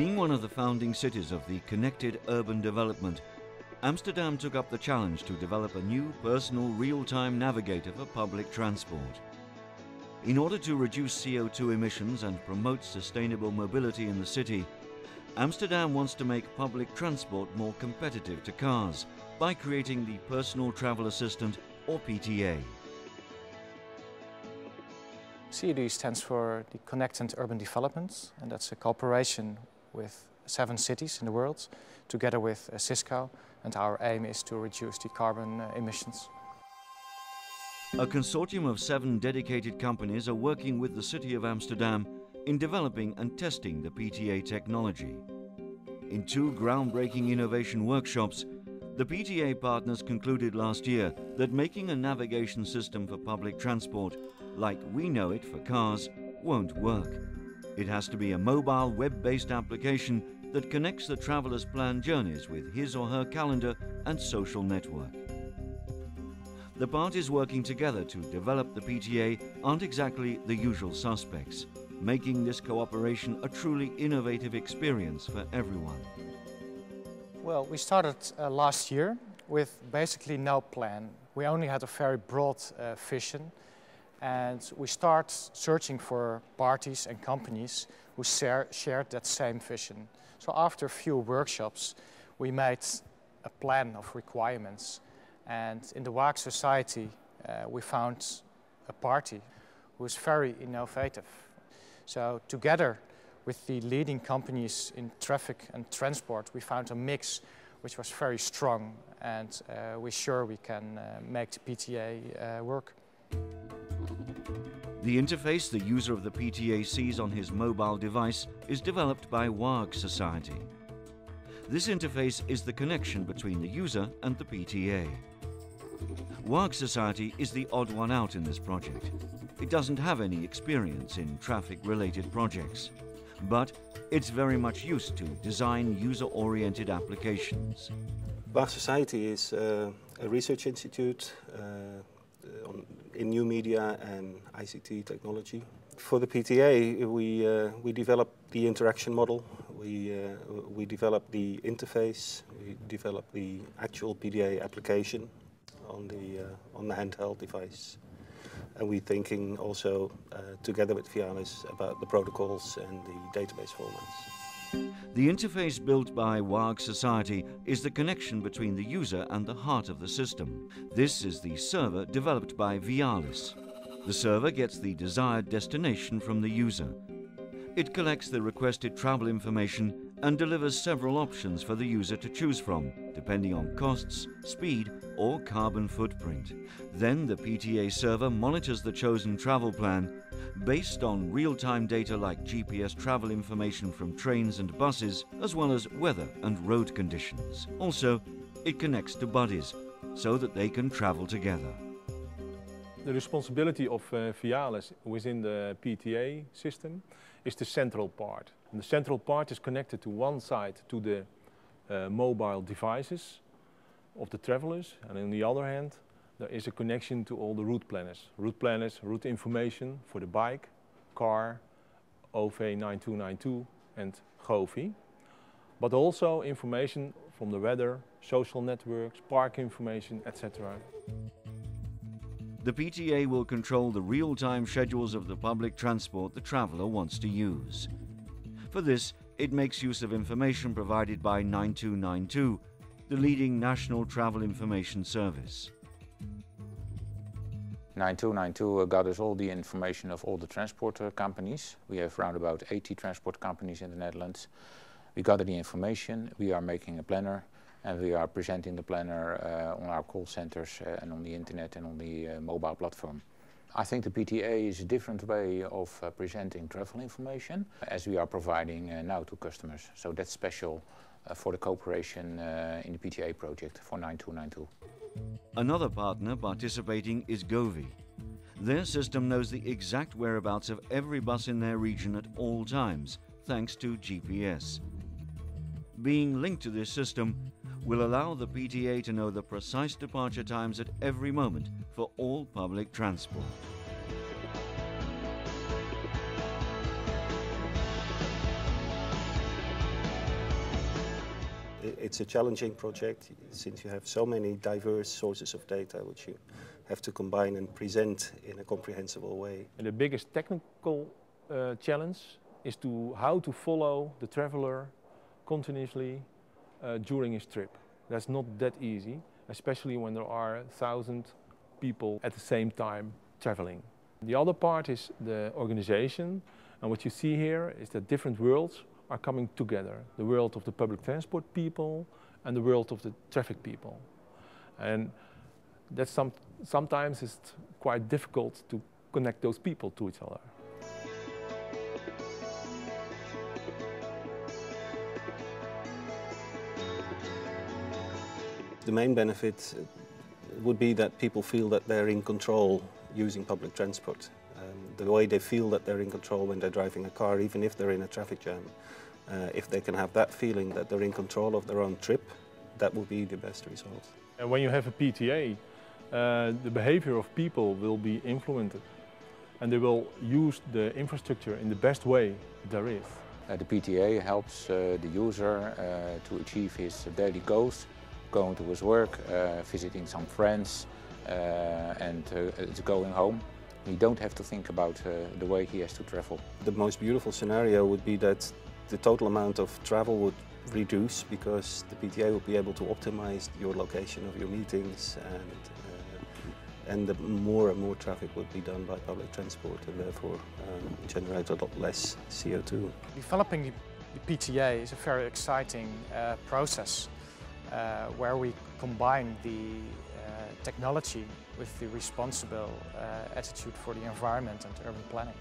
Being one of the founding cities of the connected urban development, Amsterdam took up the challenge to develop a new personal real-time navigator for public transport. In order to reduce CO2 emissions and promote sustainable mobility in the city, Amsterdam wants to make public transport more competitive to cars by creating the Personal Travel Assistant, or PTA. COD stands for the Connected Urban Development, and that's a cooperation with 7 cities in the world, together with Cisco, and our aim is to reduce the carbon emissions. A consortium of 7 dedicated companies are working with the City of Amsterdam in developing and testing the PTA technology. In 2 groundbreaking innovation workshops, the PTA partners concluded last year that making a navigation system for public transport, like we know it for cars, won't work. It has to be a mobile, web-based application that connects the traveller's planned journeys with his or her calendar and social network. The parties working together to develop the PTA aren't exactly the usual suspects, making this cooperation a truly innovative experience for everyone. Well, we started last year with basically no plan. We only had a very broad vision, and we start searching for parties and companies who shared that same vision. So after a few workshops, we made a plan of requirements, and in the WAAG Society we found a party who is very innovative. So together with the leading companies in traffic and transport, we found a mix which was very strong, and we're sure we can make the PTA work. The interface the user of the PTA sees on his mobile device is developed by WAAG Society. This interface is the connection between the user and the PTA. WAAG Society is the odd one out in this project. It doesn't have any experience in traffic-related projects, but it's very much used to design user-oriented applications. WAAG Society is a research institute in new media and ICT technology. For the PTA, we developed the interaction model, we developed the interface, we developed the actual PTA application on the handheld device. And we're thinking also together with Vialis about the protocols and the database formats. The interface built by WAAG Society is the connection between the user and the heart of the system. This is the server developed by Vialis. The server gets the desired destination from the user. It collects the requested travel information and delivers several options for the user to choose from, depending on costs, speed, or carbon footprint. Then the PTA server monitors the chosen travel plan based on real-time data like GPS travel information from trains and buses, as well as weather and road conditions. Also, it connects to buddies so that they can travel together. The responsibility of Vialis within the PTA system is the central part. And the central part is connected to one side to the mobile devices of the travelers, and on the other hand there is a connection to all the route planners, route information for the bike, car, OV9292 and GOVI, but also information from the weather, social networks, park information, etc. The PTA will control the real-time schedules of the public transport the traveller wants to use. For this, it makes use of information provided by 9292, the leading national travel information service. 9292 gathers all the information of all the transport companies. We have around about 80 transport companies in the Netherlands. We gather the information, we are making a planner, and we are presenting the planner on our call centers and on the internet and on the mobile platform. I think the PTA is a different way of presenting travel information as we are providing now to customers. So that's special for the cooperation in the PTA project for 9292. Another partner participating is GOVI. Their system knows the exact whereabouts of every bus in their region at all times, thanks to GPS. Being linked to this system will allow the PTA to know the precise departure times at every moment for all public transport. It's a challenging project since you have so many diverse sources of data which you have to combine and present in a comprehensible way. And the biggest technical challenge is how to follow the traveler continuously during his trip. That's not that easy, especially when there are 1,000 people at the same time traveling. The other part is the organization, and what you see here is that different worlds are coming together. The world of the public transport people and the world of the traffic people. And that's sometimes it's quite difficult to connect those people to each other. The main benefit would be that people feel that they're in control using public transport. The way they feel that they're in control when they're driving a car, even if they're in a traffic jam. If they can have that feeling that they're in control of their own trip, that will be the best result. And when you have a PTA, the behavior of people will be influenced and they will use the infrastructure in the best way there is. The PTA helps the user to achieve his daily goals, going to his work, visiting some friends and going home. You don't have to think about the way he has to travel. The most beautiful scenario would be that the total amount of travel would reduce because the PTA would be able to optimize your location of your meetings, and more and more traffic would be done by public transport and therefore generate a lot less CO2. Developing the PTA is a very exciting process where we combine the technology with the responsible attitude for the environment and urban planning.